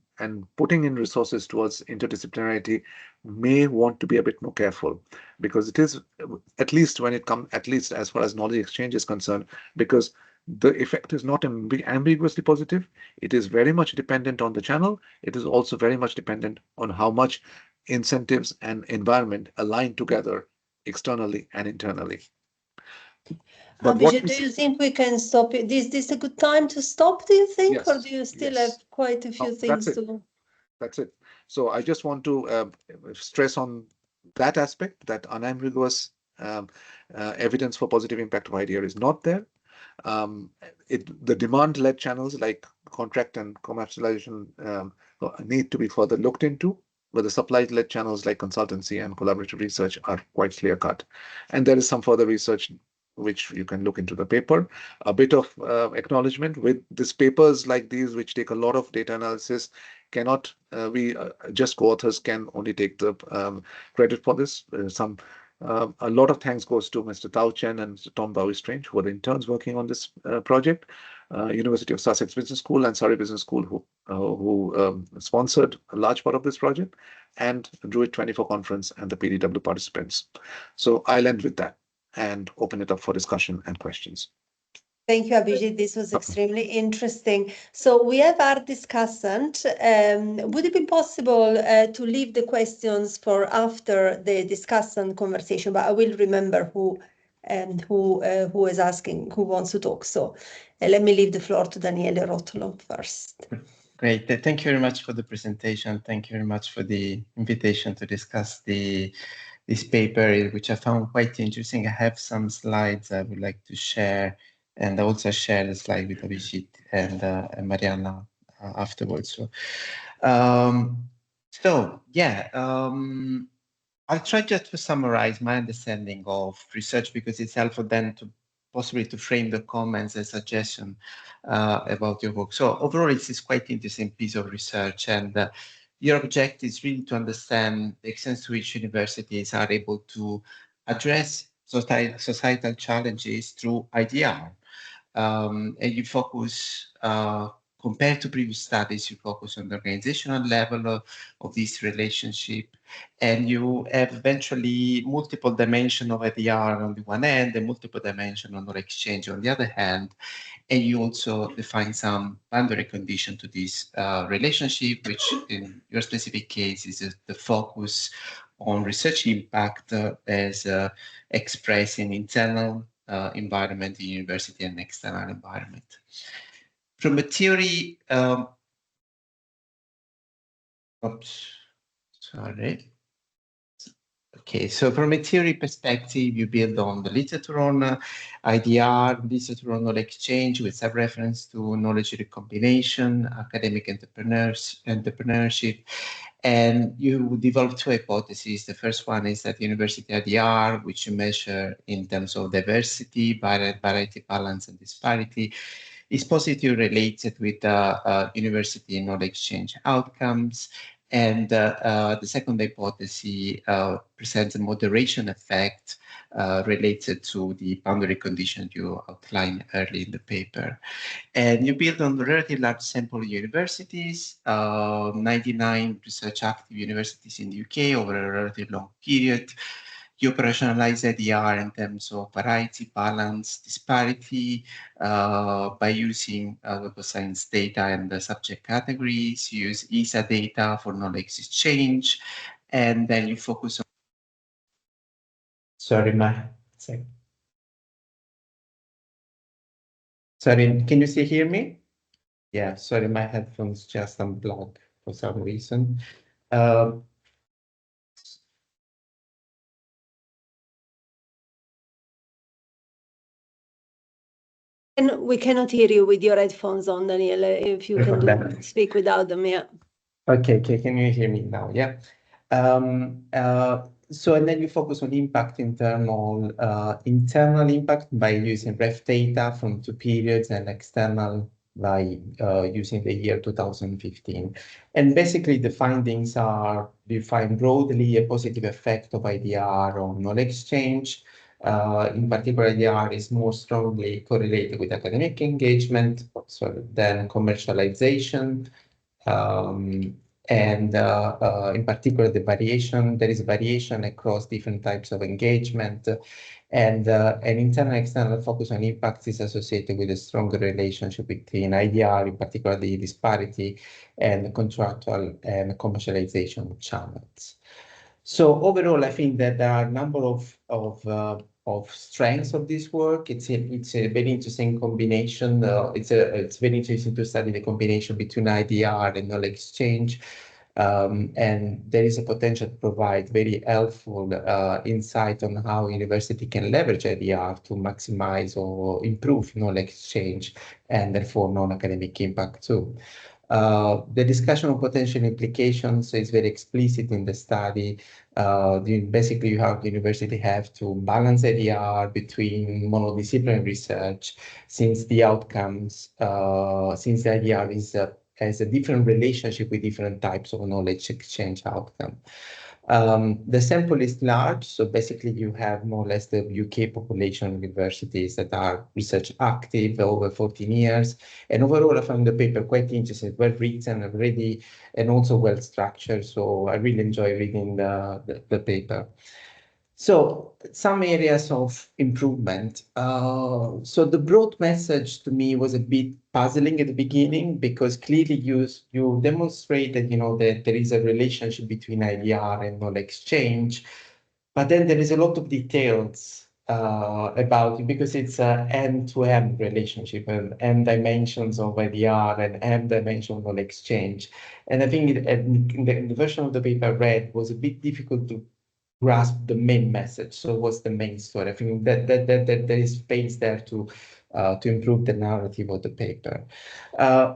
[SPEAKER 2] putting in resources towards interdisciplinarity may want to be a bit more careful, because it is, at least when it comes, at least as far as knowledge exchange is concerned, because the effect is not ambiguously positive. It is very much dependent on the channel. It is also very much dependent on how much incentives and environment align together externally and internally. But
[SPEAKER 1] Abhijit, do you think we can stop it? Is this a good time to stop, do you think?
[SPEAKER 2] Yes,
[SPEAKER 1] Or do you still have quite a few things to?
[SPEAKER 2] That's it. So I just want to stress on that aspect, that unambiguous evidence for positive impact of idea is not there. The demand-led channels like contract and commercialization need to be further looked into, but the supply-led channels like consultancy and collaborative research are quite clear-cut. And there is some further research which you can look into the paper. A bit of acknowledgement with these papers like these, which take a lot of data analysis, cannot we just co-authors can only take the credit for this. A lot of thanks goes to Mr. Tao Chen and Mr. Tom Bowie-Strange, who are the interns working on this project. University of Sussex Business School and Surrey Business School, who sponsored a large part of this project, and Druid 24 conference and the PDW participants. So I'll end with that and open it up for discussion and questions.
[SPEAKER 1] Thank you, Abhijit. This was extremely interesting. So we have our discussant. Would it be possible to leave the questions for after the discussant conversation? But I will remember who is asking, who wants to talk. So let me leave the floor to Daniele Rotolo first.
[SPEAKER 3] Great. Thank you very much for the presentation. Thank you very much for the invitation to discuss this paper, which I found quite interesting. I have some slides I would like to share, and I also share the slide with Abhijit and Mariana afterwards. I'll try just to summarize my understanding of research, because it's helpful then to possibly to frame the comments and suggestion about your work. So overall, it's quite interesting piece of research, and your objective is really to understand the extent to which universities are able to address societal challenges through IDR. And you focus, compared to previous studies, you focus on the organizational level of this relationship, and you have eventually multiple dimensions of IDR on the one hand, and multiple dimensions on knowledge exchange on the other hand, and you also define some boundary condition to this relationship, which in your specific case is the focus on research impact as expressed in internal environment in university and external environment. From a theory, Okay, so from a theory perspective, you build on the literature on IDR, literature on knowledge exchange with some reference to knowledge recombination, academic entrepreneurship, and you develop two hypotheses. The first one is that university IDR, which you measure in terms of diversity, variety, balance, and disparity, is positively related with university knowledge exchange outcomes. And the second hypothesis presents a moderation effect related to the boundary condition you outlined early in the paper. And you build on the relatively large sample of universities, 99 research active universities in the UK over a relatively long period. You operationalize IDR in terms of variety, balance, disparity by using Web of Science data and the subject categories. You use ESA data for knowledge exchange, and then you focus on. Sorry, Sorry, can you still hear me? Yeah, sorry, my headphones just unplugged for some reason.
[SPEAKER 1] And we cannot hear you with your headphones on, Daniele, if you can speak without them, yeah.
[SPEAKER 3] Okay, can you hear me now? Yeah. So, and then you focus on impact in terms of internal impact by using ref data from 2 periods and external by using the year 2015. And basically the findings are, we find broadly a positive effect of IDR on knowledge exchange. In particular, IDR is more strongly correlated with academic engagement, than commercialization. And in particular, there is variation across different types of engagement, and an internal and external focus on impact is associated with a stronger relationship between IDR, in particular the disparity, and contractual and commercialization channels. So overall, I think that there are a number of strengths of this work. It's a very interesting combination. It's very interesting to study the combination between IDR and knowledge exchange. And there is a potential to provide very helpful insight on how university can leverage IDR to maximize or improve knowledge exchange and therefore non-academic impact too. The discussion of potential implications is very explicit in the study. Basically, you have the university have to balance IDR between monodisciplinary research, since the outcomes, since the IDR has a different relationship with different types of knowledge exchange outcome. The sample is large, so basically you have more or less the UK population of universities that are research active over 14 years. And overall, I found the paper quite interesting, well written, already, and also well structured. So I really enjoy reading the paper. So some areas of improvement. So the broad message to me was a bit puzzling at the beginning, because clearly you demonstrated, that there is a relationship between IDR and knowledge exchange, but then there is a lot of details about it, because it's an end-to-end relationship, and M dimensions of IDR and M dimension of knowledge exchange. And I think in the version of the paper I read was a bit difficult to grasp the main message. So what's the main story? I think that there is space there to improve the narrative of the paper.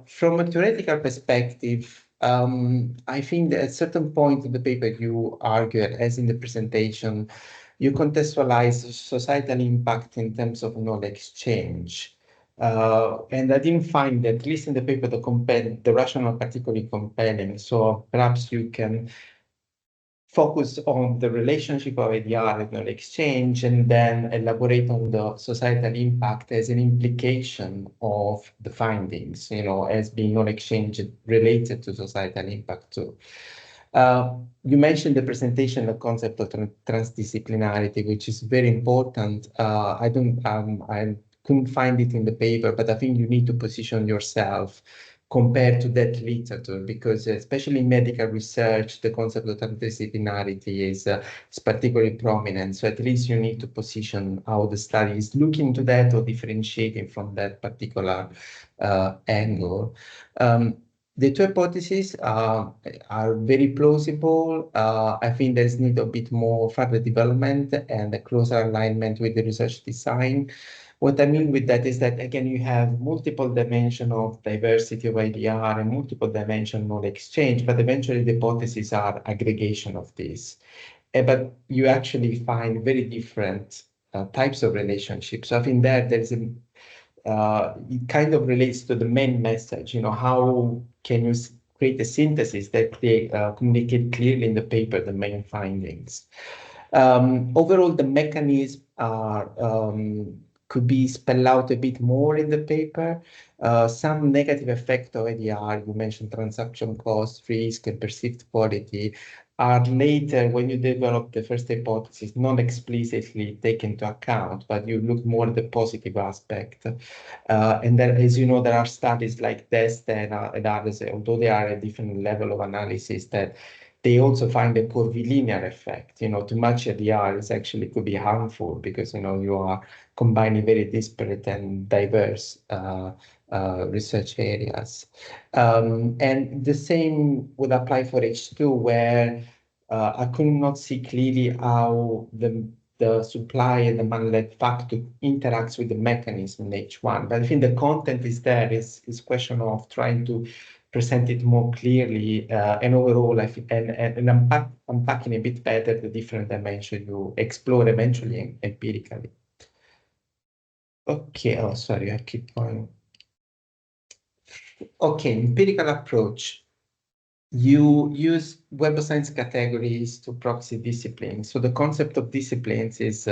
[SPEAKER 3] From a theoretical perspective, I think that at a certain point in the paper you argue, as in the presentation, you contextualize societal impact in terms of knowledge exchange. And I didn't find that, at least in the paper, the rationale particularly compelling. So perhaps you can focus on the relationship of IDR and knowledge exchange, and then elaborate on the societal impact as an implication of the findings, as being knowledge exchange related to societal impact too. You mentioned the presentation, the concept of transdisciplinarity, which is very important. I couldn't find it in the paper, but I think you need to position yourself compared to that literature, because especially in medical research, the concept of transdisciplinarity is particularly prominent. So at least you need to position how the study is looking into that or differentiating from that particular angle. The two hypotheses are very plausible. I think there's need a bit more further development and a closer alignment with the research design. What I mean with that is that, again, you have multiple dimensions of diversity of IDR and multiple dimensions of exchange, but eventually the hypotheses are aggregation of this. But you actually find very different types of relationships. So I think there's it kind of relates to the main message, how can you create a synthesis that they communicate clearly in the paper, the main findings. Overall, the mechanisms are could be spelled out a bit more in the paper. Some negative effect of IDR, you mentioned transaction cost, risk, and perceived quality, are later, when you develop the first hypothesis, not explicitly taken into account, but you look more at the positive aspect. And then, as you know, there are studies like this and others, although they are a different level of analysis, that they also find a curvilinear effect. Too much IDR is actually could be harmful, because you are combining very disparate and diverse research areas. And the same would apply for H2, where I could not see clearly how the the supply and demand-led factor interacts with the mechanism in H1. But I think the content is there. It's question of trying to present it more clearly and overall, I think, and unpacking a bit better the different dimensions you explore eventually empirically. Okay, oh, sorry, I keep going. Okay, empirical approach. You use Web of Science categories to proxy disciplines. So the concept of disciplines is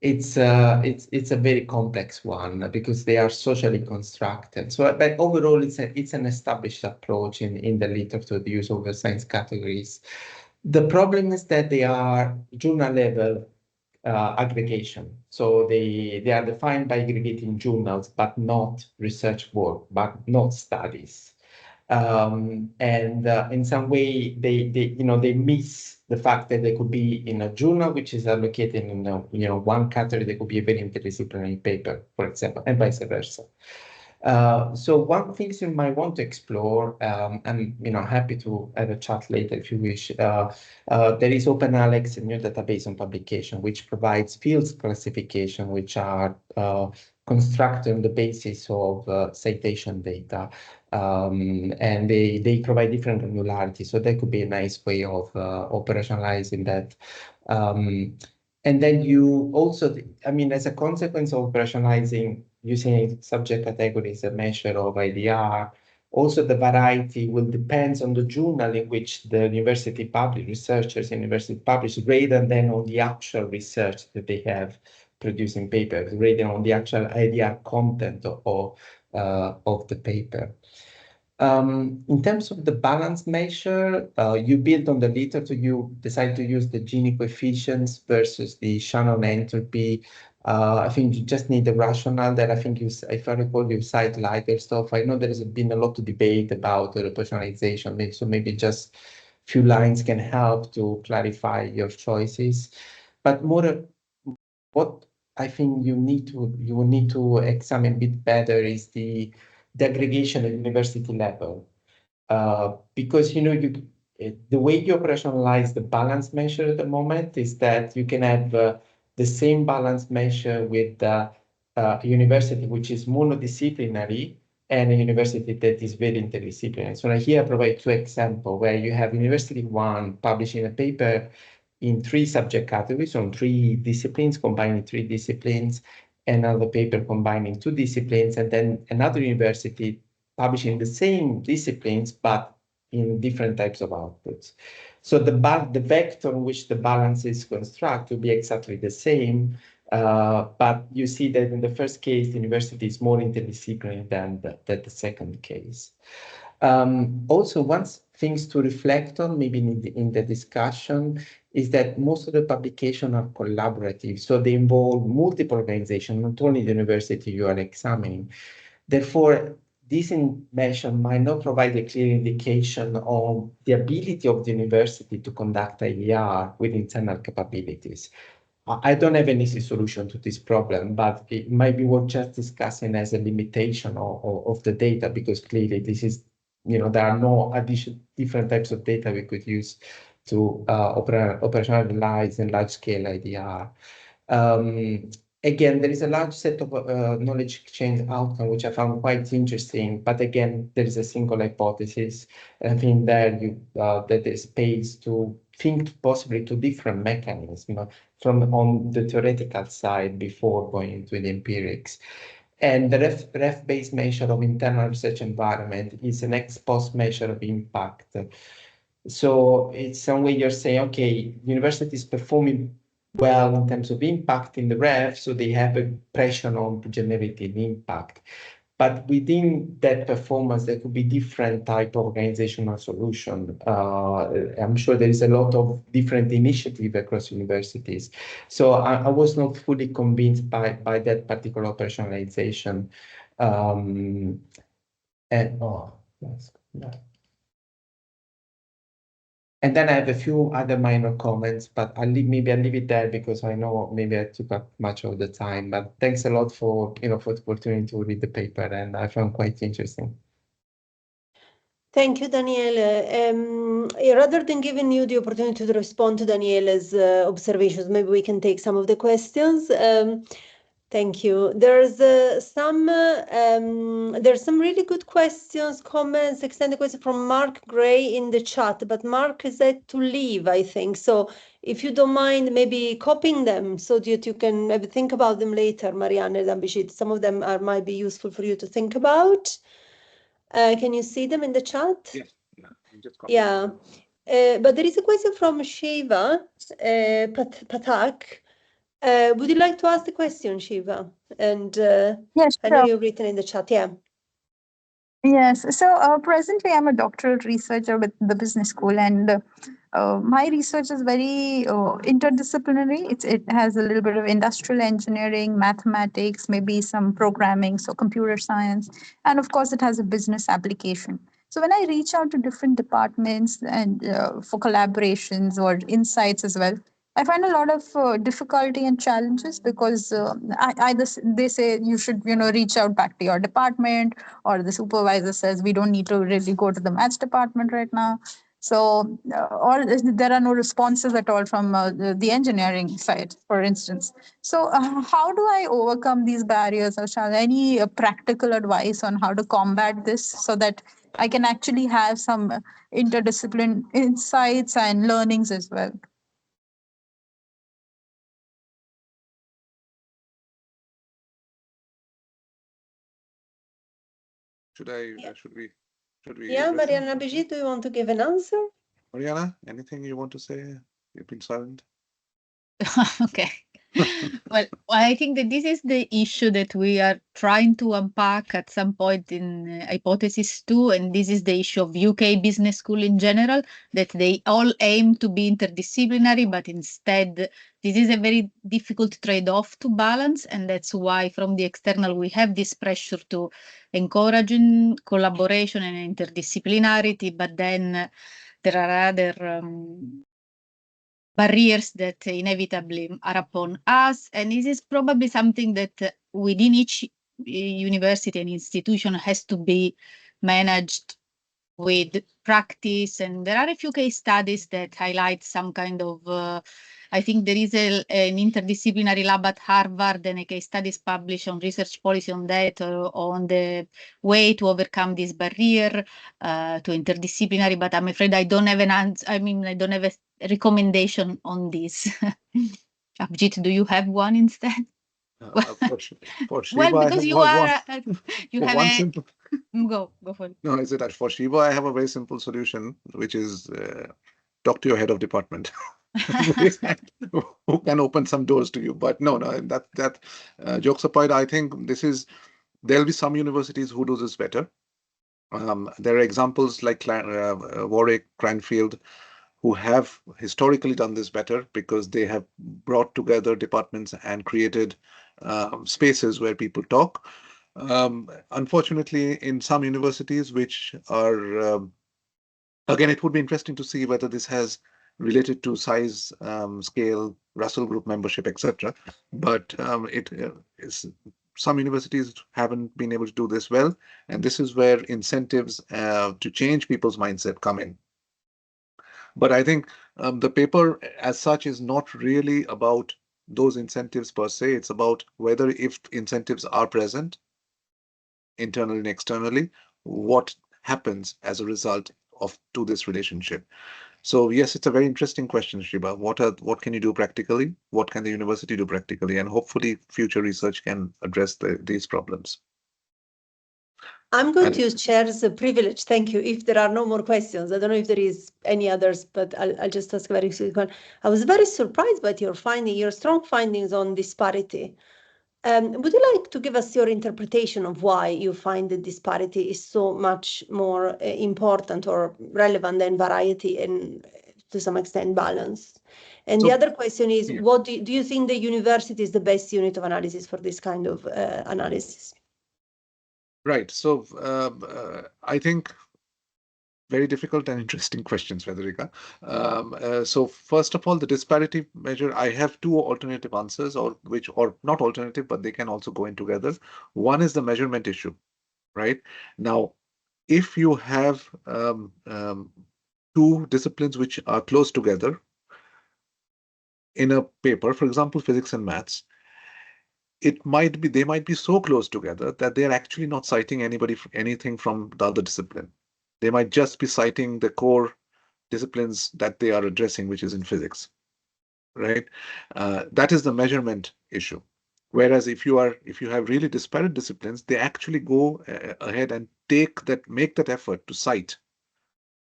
[SPEAKER 3] it's a very complex one because they are socially constructed. So, but overall, it's an established approach in the literature, the use of Web of Science categories. The problem is that they are journal level aggregation. So they are defined by aggregating journals, but not research work, but not studies. And in some way, they miss the fact that they could be in a journal which is allocated in one category. They could be a very interdisciplinary paper, for example, and vice versa. So one thing you might want to explore, and happy to have a chat later if you wish. There is OpenAlex, a new database on publication, which provides fields classification, which are constructed on the basis of citation data, and they provide different granularity. So that could be a nice way of operationalizing that. And then you also, as a consequence of operationalizing using subject categories as a measure of IDR, also the variety will depend on the journal in which the university publish, researchers in university publish, rather than on the actual research that they have producing papers, rather on the actual IDR content of the paper. In terms of the balance measure, you build on the literature, you decide to use the Gini coefficients versus the Shannon entropy. I think you just need the rationale that I think if I recall, you cite lighter stuff. I know there has been a lot of debate about the personalization, so maybe just a few lines can help to clarify your choices. But more, what I think you will need to examine a bit better is the aggregation at university level, because the way you operationalize the balance measure at the moment is that you can have the same balance measure with a university which is monodisciplinary and a university that is very interdisciplinary. So here I provide two examples where you have University 1 publishing a paper in 3 subject categories, on 3 disciplines, combining 3 disciplines, another paper combining 2 disciplines, and then another university publishing the same disciplines, but in different types of outputs. So the vector in which the balance is constructed will be exactly the same, but you see that in the first case, the university is more interdisciplinary than the second case. Also, one things to reflect on, maybe in the discussion, is that most of the publications are collaborative, so they involve multiple organizations, not only the university you are examining. Therefore, this measure might not provide a clear indication of the ability of the university to conduct IER with internal capabilities. I don't have an easy solution to this problem, but it might be worth just discussing as a limitation of the data, because clearly this is, there are no different types of data we could use to operationalize in large-scale IDR. Again, there is a large set of knowledge exchange outcome, which I found quite interesting. But again, there is a single hypothesis. I think there that there's space to think possibly to different mechanisms, from on the theoretical side before going into the empirics. And the ref-based measure of internal research environment is an ex-post measure of impact. So it's some way you're saying, okay, university is performing well in terms of impact in the ref, so they have a pressure on generating impact. But within that performance, there could be different type of organizational solution. I'm sure there is a lot of different initiatives across universities. So I was not fully convinced by that particular operationalization. And then I have a few other minor comments, but maybe I'll leave it there because I know maybe I took up much of the time. But thanks a lot for the opportunity to read the paper, and I found quite interesting.
[SPEAKER 1] Thank you, Daniele. Rather than giving you the opportunity to respond to Daniele's observations, maybe we can take some of the questions. Thank you. There's some really good questions, comments, extended questions from Mark Gray in the chat, but Mark is set to leave, I think. So if you don't mind, maybe copying them so that you can maybe think about them later, Marianne and Abhijit. Some of them might be useful for you to think about. Can you see them in the chat?
[SPEAKER 2] Yes. I'm just copying.
[SPEAKER 1] Yeah. But there is a question from Shiva Patak. Would you like to ask the question, Shiva? And
[SPEAKER 4] Yes,
[SPEAKER 1] I know
[SPEAKER 4] sure.
[SPEAKER 1] you've written in the chat. Yeah.
[SPEAKER 4] Yes. So presently, I'm a doctoral researcher with the business school, and my research is very interdisciplinary. It has a little bit of industrial engineering, mathematics, maybe some programming, so computer science, and of course, it has a business application. So when I reach out to different departments and for collaborations or insights as well, I find a lot of difficulty and challenges because either they say you should, reach out back to your department, or the supervisor says we don't need to really go to the maths department right now. So, or there are no responses at all from the engineering side, for instance. So, how do I overcome these barriers, or shall any practical advice on how to combat this so that I can actually have some interdiscipline insights and learnings as well?
[SPEAKER 2] Should we?
[SPEAKER 1] Yeah,
[SPEAKER 2] listen?
[SPEAKER 1] Mariana Abhijit, do you want to give an answer?
[SPEAKER 2] Mariana, anything you want to say? You've been silent.
[SPEAKER 5] Okay. Well, I think that this is the issue that we are trying to unpack at some point in Hypothesis 2, and this is the issue of UK business school in general, that they all aim to be interdisciplinary, but instead this is a very difficult trade-off to balance, and that's why from the external we have this pressure to encourage collaboration and interdisciplinarity, but then there are other barriers that inevitably are upon us. And this is probably something that within each university and institution has to be managed with practice. And there are a few case studies that highlight some kind of, I think there is an interdisciplinary lab at Harvard and a case studies published on research policy on that, on the way to overcome this barrier to interdisciplinary, but I'm afraid I don't have an answer. I mean, I don't have a recommendation on this. Abhijit, do you have one instead?
[SPEAKER 2] For Shiva,
[SPEAKER 5] well, because you are, you have a,
[SPEAKER 2] simple,
[SPEAKER 5] go for it.
[SPEAKER 2] no, is it that for Shiva, I have a very simple solution, which is talk to your head of department. Who can open some doors to you. But no, that jokes apart, I think there'll be some universities who do this better. There are examples like Warwick, Cranfield, who have historically done this better because they have brought together departments and created spaces where people talk. Unfortunately, in some universities, which are, again, it would be interesting to see whether this has related to size, scale, Russell Group membership, etc. But some universities haven't been able to do this well, and this is where incentives to change people's mindset come in. But I think the paper as such is not really about those incentives per se. It's about whether if incentives are present internally and externally, what happens as a result to this relationship. So yes, it's a very interesting question, Shiba. What can you do practically? What can the university do practically? And hopefully future research can address these problems.
[SPEAKER 1] I'm going to use Chair's privilege. Thank you. If there are no more questions, I don't know if there is any others, but I'll just ask a very quick one. I was very surprised by your strong findings on disparity. Would you like to give us your interpretation of why you find the disparity is so much more important or relevant than variety and to some extent balance? And the other question is, what do you think the university is the best unit of analysis for this kind of analysis?
[SPEAKER 2] Right. So I think very difficult and interesting questions, Federica. So first of all, the disparity measure, I have two alternative answers, or not alternative, but they can also go in together. One is the measurement issue, right? Now, if you have two disciplines which are close together in a paper, for example, physics and maths, they might be so close together that they're actually not citing anything from the other discipline. They might just be citing the core disciplines that they are addressing, which is in physics, right? That is the measurement issue. Whereas if you have really disparate disciplines, they actually go ahead and make that effort to cite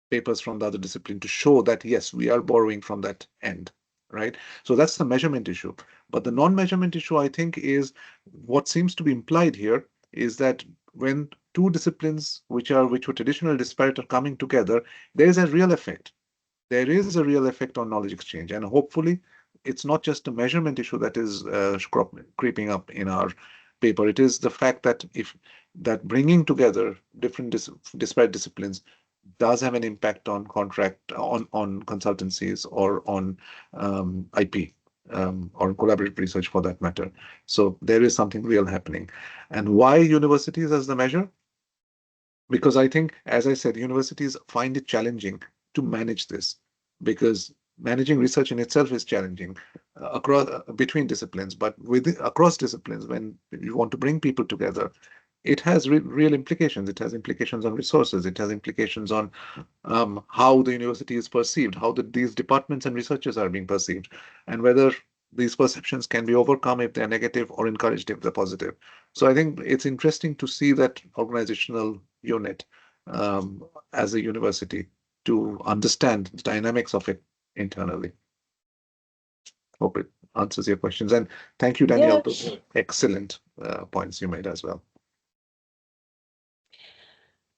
[SPEAKER 2] papers from the other discipline to show that, yes, we are borrowing from that end, right? So that's the measurement issue. But the non-measurement issue, I think, is what seems to be implied here is that when two disciplines which were traditionally disparate are coming together, there is a real effect. There is a real effect on knowledge exchange, and hopefully it's not just a measurement issue that is creeping up in our paper. It is the fact that bringing together different disparate disciplines does have an impact on on consultancies or on IP or collaborative research for that matter. So there is something real happening. And why universities as the measure? Because I think, as I said, universities find it challenging to manage this, because managing research in itself is challenging between disciplines, but across disciplines, when you want to bring people together, it has real implications. It has implications on resources. It has implications on how the university is perceived, how these departments and researchers are being perceived, and whether these perceptions can be overcome if they're negative or encouraged if they're positive. So I think it's interesting to see that organizational unit as a university to understand the dynamics of it internally. Hope it answers your questions. And thank you, Danielle. Those are excellent points you made as well.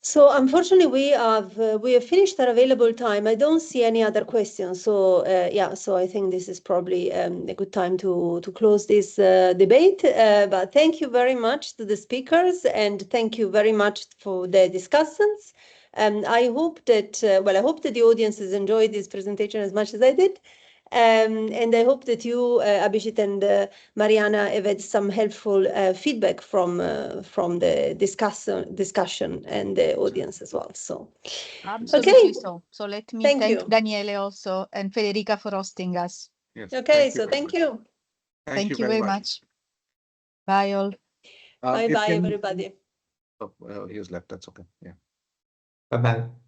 [SPEAKER 1] So unfortunately, we have finished our available time. I don't see any other questions. So yeah, so I think this is probably a good time to close this debate. But thank you very much to the speakers, and thank you very much for the discussions. I hope that I hope that the audience has enjoyed this presentation as much as I did. And I hope that you, Abhijit and Mariana, have had some helpful feedback from the discussion and the audience as well. So,
[SPEAKER 5] Absolutely.
[SPEAKER 1] okay.
[SPEAKER 5] So let me
[SPEAKER 1] Thank
[SPEAKER 5] thank
[SPEAKER 1] you.
[SPEAKER 5] Daniele also and Federica for hosting us.
[SPEAKER 2] Yes.
[SPEAKER 1] Okay, so thank you.
[SPEAKER 5] Thank you very much. Bye all.
[SPEAKER 1] Bye bye, everybody.
[SPEAKER 2] Oh, he has left. That's okay. Yeah.
[SPEAKER 3] Bye-bye.